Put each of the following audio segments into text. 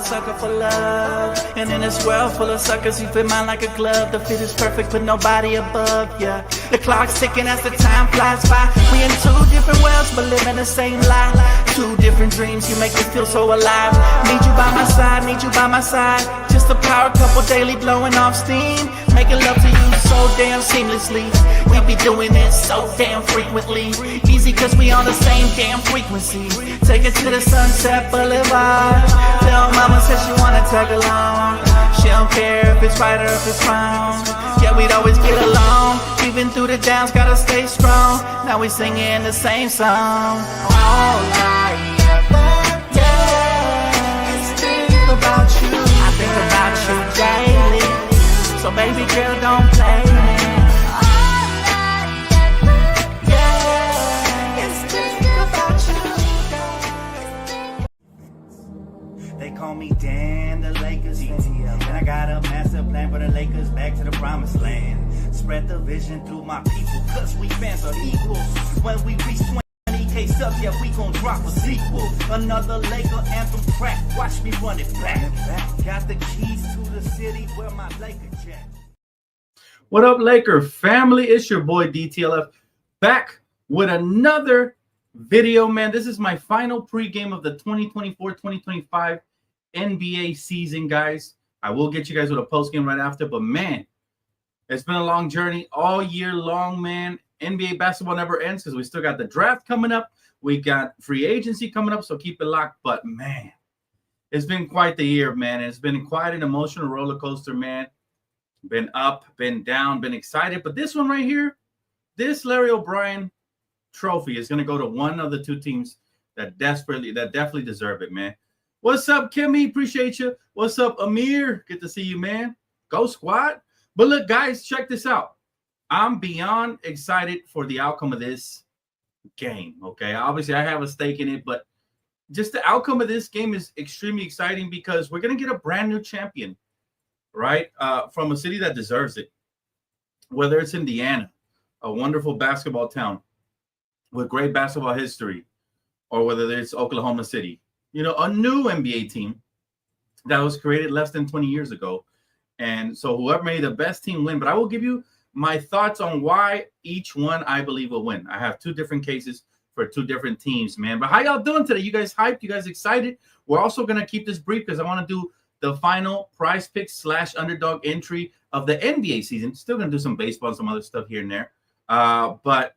a sucker for love. And in this world full of suckers, you fit mine like a glove. The fit is perfect, put nobody above, yeah. The clock's ticking as the time flies by. We in two different worlds, but living the same life. Two different dreams, you make me feel so alive. Need you by my side, need you by my side. Just a power couple daily blowing off steam. Making love to you so damn seamlessly. We be doing it so damn frequently. Easy cause we on the same damn frequency. Take it to the Sunset Boulevard. Tell mama says she wanna tag along. She don't care if it's right or if it's wrong. Yeah, we'd always get along. Even through the downs, gotta stay strong. Now we singing the same song. All I ever get is think about you. I think about you daily. So baby girl, don't play me. They call me Dan, the Lakers fan. And I got a master plan for the Lakers back to the promised land. Spread the vision through my people, cause we fans are equal. When we reach 20K subs, yeah, we gon' drop a sequel. Another Laker anthem track, watch me run it back. Got the keys to the city where my Laker jet. What up, Laker family? It's your boy DTLF back with another video, man. This is my final pregame of the 2024-2025 NBA season, guys. I will get you guys with a postgame right after, but man, it's been a long journey all year long, man. NBA basketball never ends because we still got the draft coming up. We got free agency coming up, so keep it locked. But man, it's been quite the year, man. It's been quite an emotional roller coaster, man. Been up, been down, been excited. But this one right here, this Larry O'Brien trophy is going to go to one of the two teams that definitely deserve it, man. What's up, Kimmy? Appreciate you. What's up, Amir? Good to see you, man. Go Squad. But look, guys, check this out. I'm beyond excited for the outcome of this game, okay? Obviously, I have a stake in it, but just the outcome of this game is extremely exciting because we're going to get a brand new champion, right, from a city that deserves it, whether it's Indiana, a wonderful basketball town with great basketball history, or whether it's Oklahoma City, you know, a new NBA team that was created less than 20 years ago. And so whoever made the best team win. But I will give you my thoughts on why each one I believe will win. I have two different cases for two different teams, man. But how y'all doing today? You guys hyped? You guys excited? We're also going to keep this brief because I want to do the final prize picks / underdog entry of the NBA season. Still going to do some baseball and some other stuff here and there. But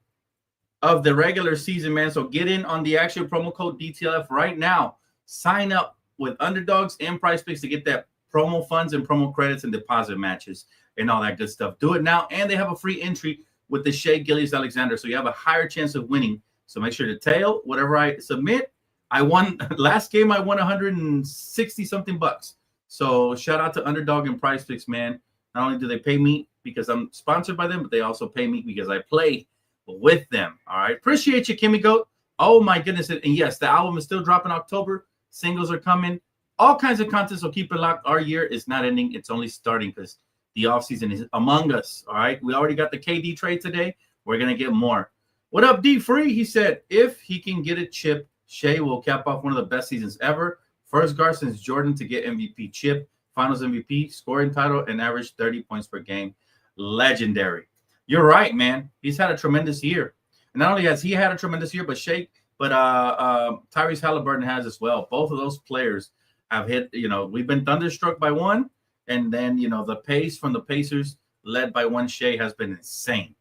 of the regular season, man. So get in on the actual promo code DTLF right now. Sign up with underdogs and prize picks to get that promo funds and promo credits and deposit matches and all that good stuff. Do it now. And they have a free entry with the Shea Gilgeous-Alexander. So you have a higher chance of winning. So make sure to tail whatever I submit. I won last game. I won 160 something bucks. So shout out to Underdog and Prize Picks, man. Not only do they pay me because I'm sponsored by them, but they also pay me because I play with them. All right. Appreciate you, Kimmy Goat. Oh my goodness. And yes, the album is still dropping October. Singles are coming. All kinds of content. So keep it locked. Our year is not ending. It's only starting because the offseason is among us. All right. We already got the KD trade today. We're going to get more. What up, D Free? He said, if he can get a chip, Shea will cap off one of the best seasons ever. First guard since Jordan to get MVP chip, finals MVP, scoring title, and average 30 points per game. Legendary. You're right, man. He's had a tremendous year. And not only has he had a tremendous year, but Tyrese Halliburton has as well. Both of those players have hit, you know, we've been thunderstruck by one. And then, you know, the pace from the Pacers led by one Shea has been insane.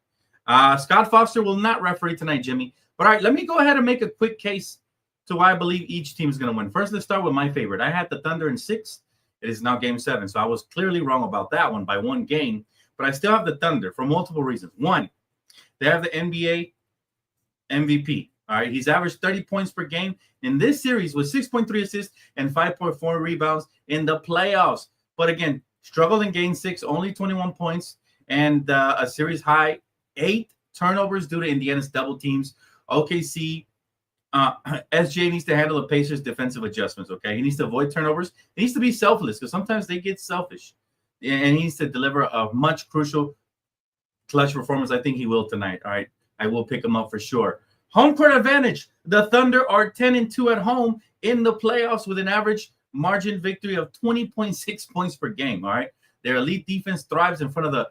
Scott Foster will not referee tonight, Jimmy. But all right, let me go ahead and make a quick case to why I believe each team is going to win. First, let's start with my favorite. I had the Thunder in 6. It is now game 7. So I was clearly wrong about that one by one game. But I still have the Thunder for multiple reasons. One, they have the NBA MVP. All right, he's averaged 30 points per game in this series with 6.3 assists and 5.4 rebounds in the playoffs. But again, struggled in game 6, only 21 points and a series high 8 turnovers due to Indiana's double teams. OKC, SJ needs to handle the Pacers' defensive adjustments, okay? He needs to avoid turnovers. He needs to be selfless because sometimes they get selfish. And he needs to deliver a much crucial clutch performance. I think he will tonight, all right? I will pick him up for sure. Home court advantage. The Thunder are 10-2 at home in the playoffs with an average margin victory of 20.6 points per game. All right. Their elite defense thrives in front of the,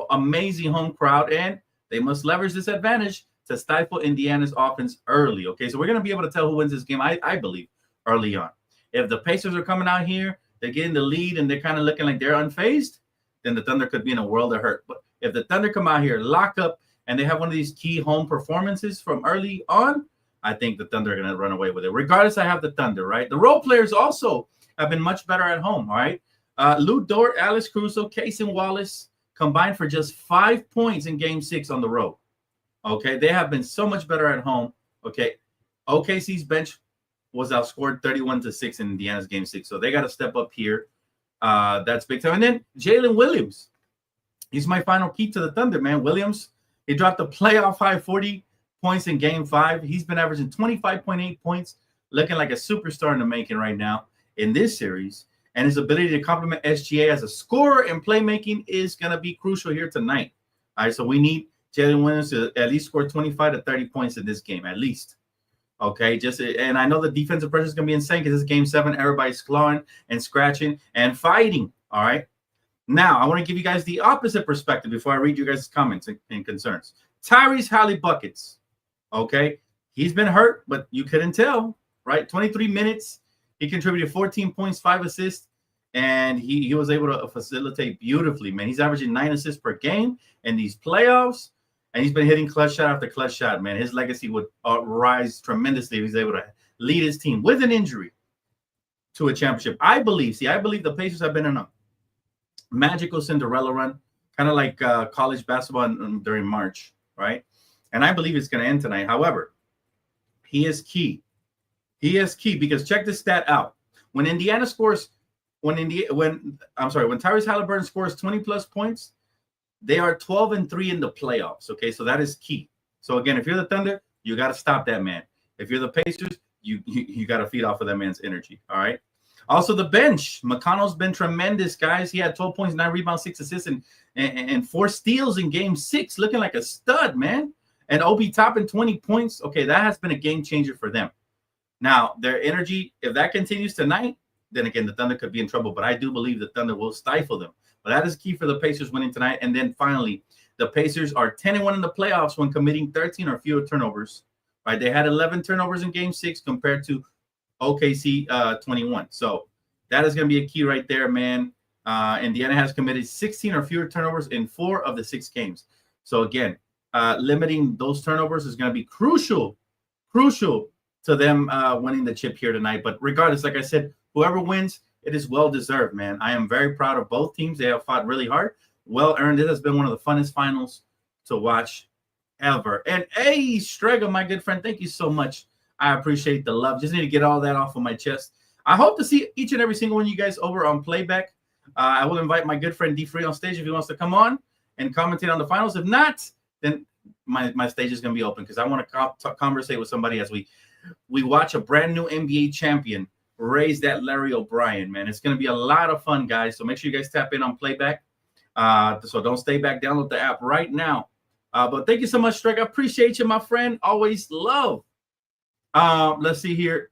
amazing home crowd, and they must leverage this advantage to stifle Indiana's offense early. Okay. So we're going to be able to tell who wins this game, I believe, early on. If the Pacers are coming out here, they're getting the lead and they're kind of looking like they're unfazed, then the Thunder could be in a world of hurt. But if the Thunder come out here, lock up, and they have one of these key home performances from early on, I think the Thunder are going to run away with it. Regardless, I have the Thunder, right? The role players also have been much better at home, all right? Lou Dort, Alex Caruso, Cason Wallace combined for just 5 points in Game 6 on the road. Okay, they have been so much better at home. Okay, OKC's bench was outscored 31-6 in Indiana's Game 6, so they got to step up here. That's big time. And then Jalen Williams, he's my final key to the Thunder, man. Williams, he dropped a playoff high 40 points in Game 5. He's been averaging 25.8 points, looking like a superstar in the making right now in this series. And his ability to complement SGA as a scorer and playmaking is going to be crucial here tonight. All right, so we need Jalen Williams to at least score 25 to 30 points in this game, at least. Okay, and I know the defensive pressure is going to be insane because it's Game 7. Everybody's clawing and scratching and fighting. All right. Now, I want to give you guys the opposite perspective before I read you guys' comments and concerns. Tyrese Halibuckets. Okay, he's been hurt, but you couldn't tell, right? 23 minutes. He contributed 14 points, 5 assists, and he was able to facilitate beautifully, man. He's averaging 9 assists per game in these playoffs, and he's been hitting clutch shot after clutch shot, man. His legacy would rise tremendously if he's able to lead his team with an injury to a championship. I believe the Pacers have been in a magical Cinderella run, kind of like college basketball during March, right? And I believe it's going to end tonight. However, he is key. He is key because check this stat out. When Indiana scores, when Tyrese Haliburton scores 20 plus points, they are 12-3 in the playoffs. Okay, so that is key. So again, if you're the Thunder, you got to stop that man. If you're the Pacers, you got to feed off of that man's energy. All right. Also, the bench. McConnell's been tremendous, guys. He had 12 points, 9 rebounds, 6 assists, and 4 steals in Game 6, looking like a stud, man. And Obi Toppin, 20 points. Okay, that has been a game changer for them. Now, their energy, if that continues tonight, then again, the Thunder could be in trouble. But I do believe the Thunder will stifle them. But that is key for the Pacers winning tonight. And then finally, the Pacers are 10-1 in the playoffs when committing 13 or fewer turnovers. Right? They had 11 turnovers in Game 6 compared to OKC 21. So that is going to be a key right there, man. Indiana has committed 16 or fewer turnovers in 4 of the 6 games. So again, limiting those turnovers is going to be crucial to them winning the chip here tonight. But regardless, like I said, whoever wins, it is well-deserved, man. I am very proud of both teams. They have fought really hard. Well-earned. It has been one of the funnest finals to watch ever. And hey, Strega, my good friend, thank you so much. I appreciate the love. Just need to get all that off of my chest. I hope to see each and every single one of you guys over on Playback. I will invite my good friend D Free on stage if he wants to come on and commentate on the finals. If not, then my stage is going to be open because I want to conversate with somebody as we watch a brand new NBA champion raise that Larry O'Brien, man. It's going to be a lot of fun, guys. So make sure you guys tap in on Playback. So don't stay back. Download the app right now. But thank you so much, Strike. I appreciate you, my friend. Always love. Let's see here.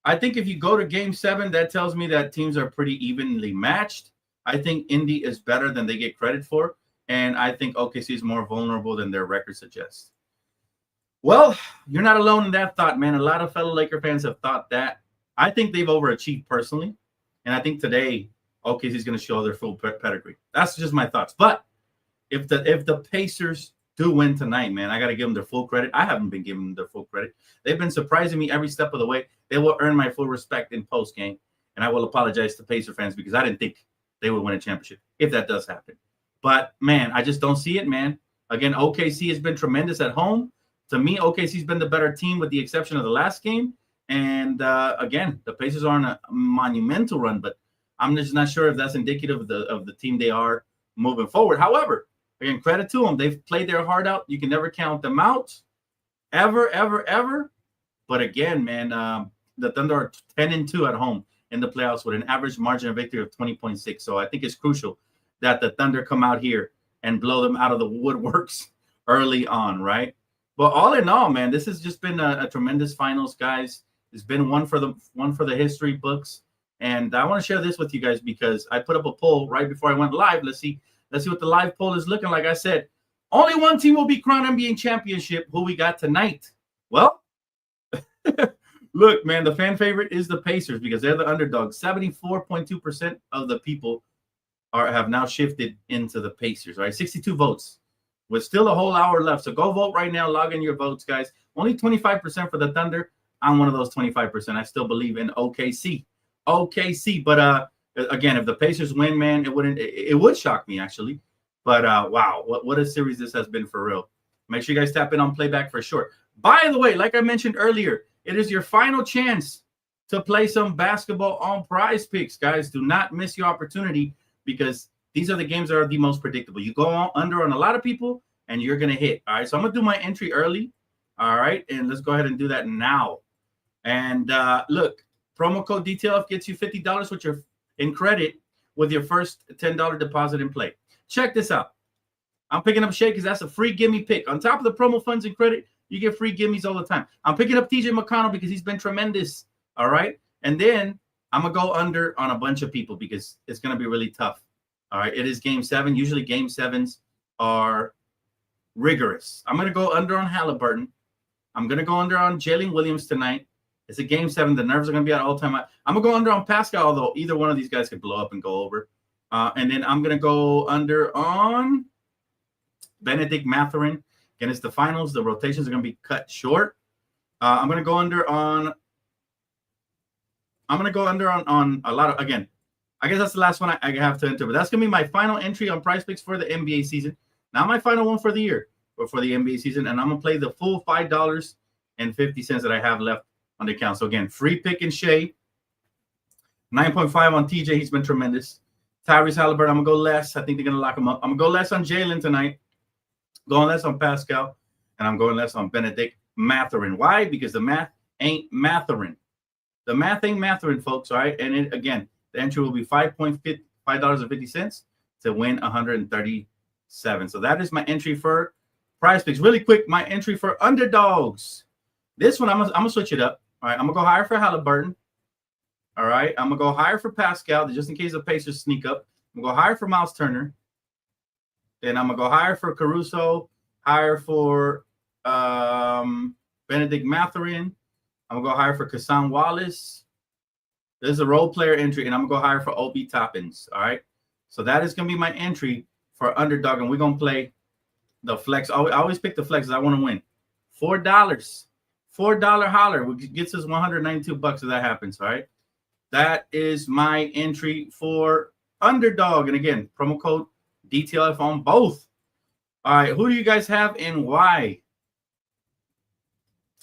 I think if you go to Game 7, that tells me that teams are pretty evenly matched. I think Indy is better than they get credit for. And I think OKC is more vulnerable than their record suggests. Well, you're not alone in that thought, man. A lot of fellow Laker fans have thought that. I think they've overachieved personally. And I think today, OKC is going to show their full pedigree. That's just my thoughts. But if the Pacers do win tonight, man, I got to give them their full credit. I haven't been giving them their full credit. They've been surprising me every step of the way. They will earn my full respect in post-game. And I will apologize to Pacer fans because I didn't think they would win a championship if that does happen. But, man, I just don't see it, man. Again, OKC has been tremendous at home. To me, OKC's been the better team with the exception of the last game. And, again, the Pacers are on a monumental run. But I'm just not sure if that's indicative of the team they are moving forward. However, again, credit to them. They've played their heart out. You can never count them out. Ever, ever, ever. But, again, man, the Thunder are 10-2 at home in the playoffs with an average margin of victory of 20.6. So I think it's crucial that the Thunder come out here and blow them out of the woodworks early on, right? But all in all, man, this has just been a tremendous finals, guys. It's been one for the history books. And I want to share this with you guys because I put up a poll right before I went live. Let's see what the live poll is looking like. I said, only one team will be crowned NBA championship. Who we got tonight? Well, look, man, the fan favorite is the Pacers because they're the underdog. 74.2% of the people have now shifted into the Pacers, right? 62 votes with still a whole hour left. So go vote right now. Log in your votes, guys. Only 25% for the Thunder. I'm one of those 25%. I still believe in OKC. But again, if the Pacers win, man, it would shock me actually. But wow, what a series this has been for real. Make sure you guys tap in on playback for sure. By the way, like I mentioned earlier, it is your final chance to play some basketball on Prize Picks, guys. Do not miss your opportunity because these are the games that are the most predictable. You go under on a lot of people and you're going to hit. All right, so I'm going to do my entry early. All right, and let's go ahead and do that now. And look, promo code DTLF gets you $50 with your in credit with your first $10 deposit in play. Check this out. I'm picking up Shea because that's a free gimme pick. On top of the promo funds and credit, you get free gimmies all the time. I'm picking up TJ McConnell because he's been tremendous. All right, and then I'm going to go under on a bunch of people because it's going to be really tough. All right, it is Game 7. Usually Game 7s are rigorous. I'm going to go under on Halliburton. I'm going to go under on Jalen Williams tonight. It's a Game 7. The nerves are going to be at all time. I'm going to go under on Pascal, although either one of these guys could blow up and go over. And then I'm going to go under on Benedict Mathurin. Again, it's the finals. The rotations are going to be cut short. I'm going to go under on a lot of, again, I guess that's the last one I have to enter. But that's going to be my final entry on Prize Picks for the NBA season. Not my final one for the year, but for the NBA season. And I'm going to play the full $5.50 that I have left on the account. So, again, free pick and Shea. 9.5 on TJ. He's been tremendous. Tyrese Halliburton, I'm going to go less. I think they're going to lock him up. I'm going to go less on Jalen tonight. Going less on Pascal. And I'm going less on Benedict Mathurin. Why? Because the math ain't Mathurin. The math ain't Mathurin, folks, all right? And again, the entry will be $5.50 to win 137. So that is my entry for Prize Picks. Really quick, my entry for underdogs. This one, I'm gonna switch it up. All right, I'm gonna go higher for Halliburton. All right, I'm gonna go higher for Pascal, just in case the Pacers sneak up. I'm gonna go higher for Miles Turner. Then I'm gonna go higher for Caruso, higher for Benedict Mathurin. I'm gonna go higher for Kassan Wallace. This is a role player entry, and I'm gonna go higher for Obi Toppins. All right, so that is gonna be my entry for underdog, and we're gonna play the flex. I always pick the flex because I want to win. $4 holler, which gets us $192 if that happens. All right, that is my entry for underdog, and again, promo code DTLF on both. All right, who do you guys have and why?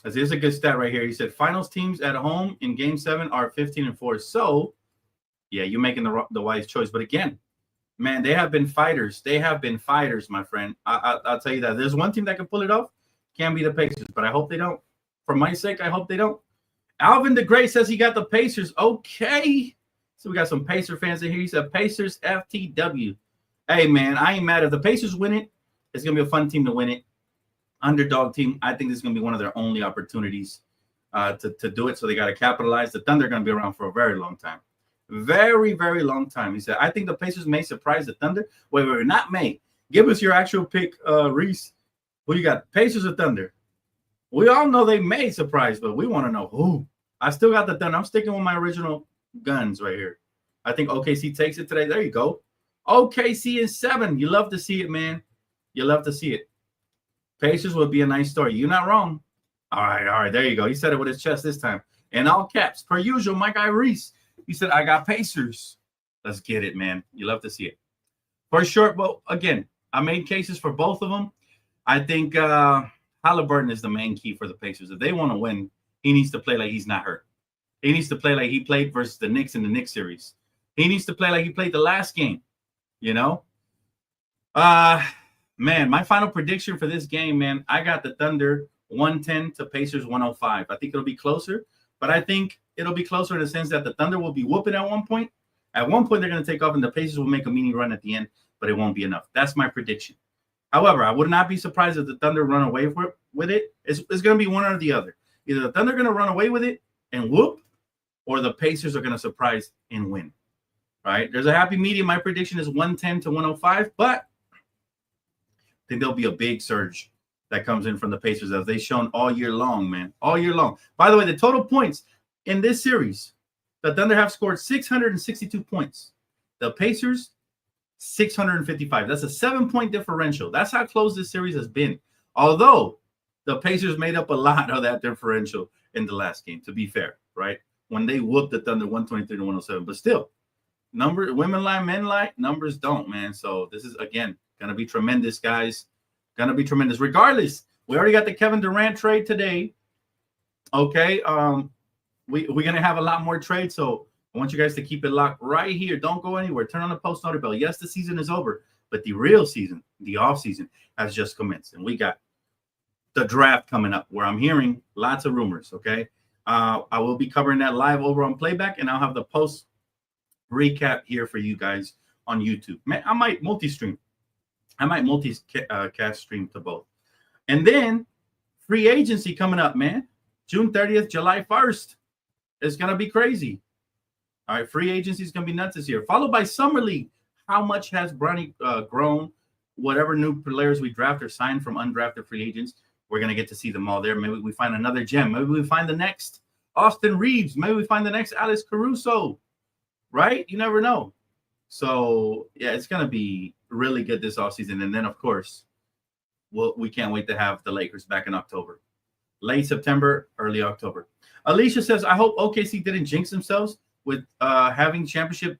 This is a good stat right here. He said finals teams at home in Game 7 are 15-4. So, yeah, you're making the wise choice. But again, man, they have been fighters. They have been fighters, my friend. I'll tell you that. There's one team that can pull it off. Can be the Pacers, but I hope they don't. For my sake, I hope they don't. Alvin the Great says he got the Pacers. Okay. So we got some Pacer fans in here. He said Pacers FTW. Hey, man, I ain't mad. If the Pacers win it, it's going to be a fun team to win it. Underdog team, I think this is going to be one of their only opportunities to do it. So they got to capitalize. The Thunder are going to be around for a very long time. Very, very long time. He said, I think the Pacers may surprise the Thunder. Wait, not may. Give us your actual pick, Reese. Who you got, Pacers or Thunder? We all know they may surprise, but we want to know who. I still got the Thunder. I'm sticking with my original guns right here. I think OKC takes it today. There you go. OKC is 7. You love to see it, man. You love to see it. Pacers would be a nice story. You're not wrong. All right. There you go. He said it with his chest this time. In all caps, per usual, my guy Reese. He said, I got Pacers. Let's get it, man. You love to see it. For sure, but again, I made cases for both of them. I think Halliburton is the main key for the Pacers. If they want to win, he needs to play like he's not hurt. He needs to play like he played versus the Knicks in the Knicks series. He needs to play like he played the last game, you know? Man, my final prediction for this game, man, I got the Thunder 110 to Pacers 105. I think it'll be closer, but I think it'll be closer in the sense that the Thunder will be whooping at one point. At one point, they're going to take off, and the Pacers will make a mini run at the end, but it won't be enough. That's my prediction. However, I would not be surprised if the Thunder run away with it. It's going to be one or the other. Either the Thunder are going to run away with it and whoop, or the Pacers are going to surprise and win. Right? There's a happy medium. My prediction is 110 to 105, but I think there'll be a big surge that comes in from the Pacers, as they've shown all year long, man. All year long. By the way, the total points in this series, the Thunder have scored 662 points. The Pacers, 655. That's a 7-point differential. That's how close this series has been. Although the Pacers made up a lot of that differential in the last game, to be fair, right? When they whooped the Thunder 123 to 107. But still, women lie, men lie, numbers don't, man. So this is, again, going to be tremendous, guys. Going to be tremendous. Regardless, we already got the Kevin Durant trade today. Okay. We're going to have a lot more trades. So I want you guys to keep it locked right here. Don't go anywhere. Turn on the post notification bell. Yes, the season is over, but the real season, the off season, has just commenced. And we got the draft coming up, where I'm hearing lots of rumors. Okay. I will be covering that live over on Playback, and I'll have the post recap here for you guys on YouTube. Man, I might multi-stream. I might multi-cast stream to both. And then free agency coming up, man. June 30th, July 1st. It's going to be crazy. All right, free agency is going to be nuts this year. Followed by Summer League. How much has Bronny grown? Whatever new players we draft or sign from undrafted free agents, we're going to get to see them all there. Maybe we find another gem. Maybe we find the next Austin Reeves. Maybe we find the next Alex Caruso. Right? You never know. So, yeah, it's going to be really good this offseason. And then, of course, we can't wait to have the Lakers back in October. Late September, early October. Alicia says, I hope OKC didn't jinx themselves with having championship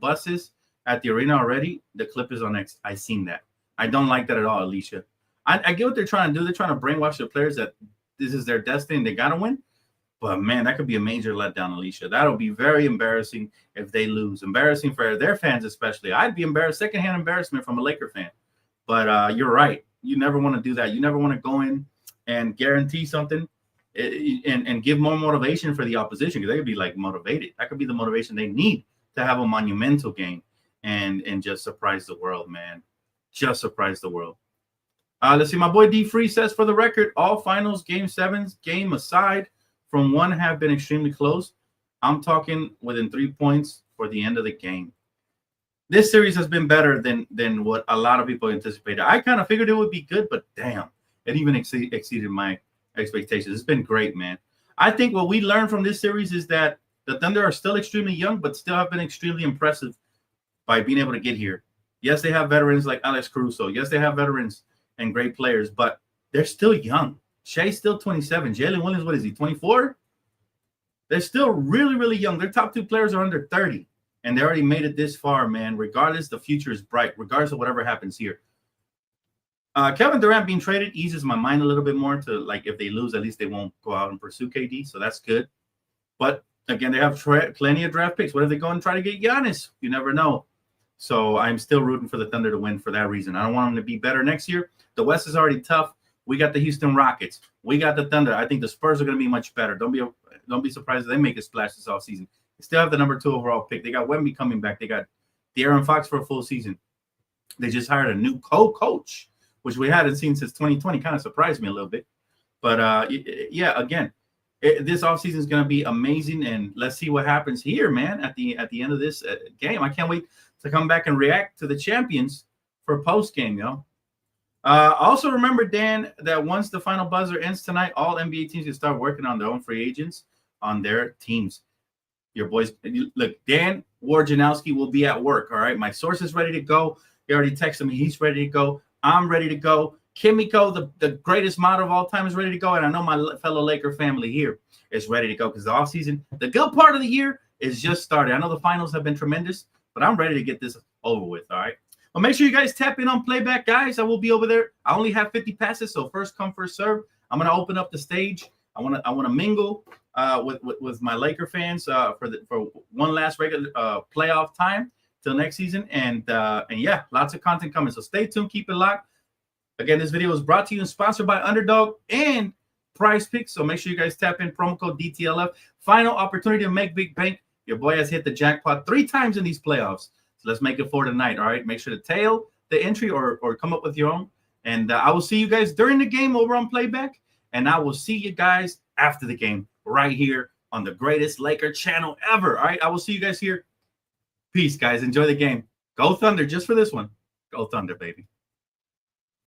buses at the arena already. The clip is on X. I seen that. I don't like that at all, Alicia. I get what they're trying to do. They're trying to brainwash the players that this is their destiny and they got to win. But, man, that could be a major letdown, Alicia. That'll be very embarrassing if they lose. Embarrassing for their fans especially. I'd be embarrassed, secondhand embarrassment from a Laker fan. But you're right. You never want to do that. You never want to go in and guarantee something and give more motivation for the opposition, because they could be, like, motivated. That could be the motivation they need to have a monumental game and just surprise the world, man. Just surprise the world. Let's see. My boy D Free says, for the record, all finals, game sevens, game aside from one, have been extremely close. I'm talking within 3 points for the end of the game. This series has been better than what a lot of people anticipated. I kind of figured it would be good, but damn, it even exceeded my expectations. It's been great, man. I think what we learned from this series is that the Thunder are still extremely young, but still have been extremely impressive by being able to get here. Yes, they have veterans like Alex Caruso. Yes, they have veterans and great players, but they're still young. Shea's still 27. Jalen Williams, what is he, 24? They're still really, really young. Their top two players are under 30, and they already made it this far, man. Regardless, the future is bright, regardless of whatever happens here. Kevin Durant being traded eases my mind a little bit more to, like, if they lose, at least they won't go out and pursue KD, so that's good. But, again, they have plenty of draft picks. What if they go and try to get Giannis? You never know. So I'm still rooting for the Thunder to win for that reason. I don't want them to be better next year. The West is already tough. We got the Houston Rockets. We got the Thunder. I think the Spurs are going to be much better. Don't be surprised if they make a splash this offseason. They still have the number 2 overall pick. They got Wemby coming back. They got De'Aaron Fox for a full season. They just hired a new co-coach, which we hadn't seen since 2020. Kind of surprised me a little bit. But, yeah, again, this offseason is going to be amazing, and let's see what happens here, man, at the end of this game. I can't wait to come back and react to the champions for post-game, yo. Also remember, Dan, that once the final buzzer ends tonight, all NBA teams can start working on their own free agents on their teams. Your boys, look, Dan Wojnarowski will be at work, all right? My source is ready to go. He already texted me. He's ready to go. I'm ready to go. Kimiko, the greatest model of all time, is ready to go. And I know my fellow Laker family here is ready to go because the offseason, the good part of the year, is just started. I know the finals have been tremendous, but I'm ready to get this over with, all right? Well, make sure you guys tap in on Playback, guys. I will be over there. I only have 50 passes, so first come, first serve. I'm going to open up the stage. I want to mingle with my Laker fans for one last regular playoff time till next season. And yeah, lots of content coming. So stay tuned. Keep it locked. Again, this video is brought to you and sponsored by Underdog and Prize Picks. So make sure you guys tap in, promo code DTLF. Final opportunity to make big bank. Your boy has hit the jackpot 3 times in these playoffs. So let's make it 4 tonight, all right? Make sure to tail the entry or come up with your own. And I will see you guys during the game over on Playback. And I will see you guys after the game right here on the greatest Laker channel ever. All right, I will see you guys here. Peace, guys. Enjoy the game. Go Thunder, just for this one. Go Thunder, baby.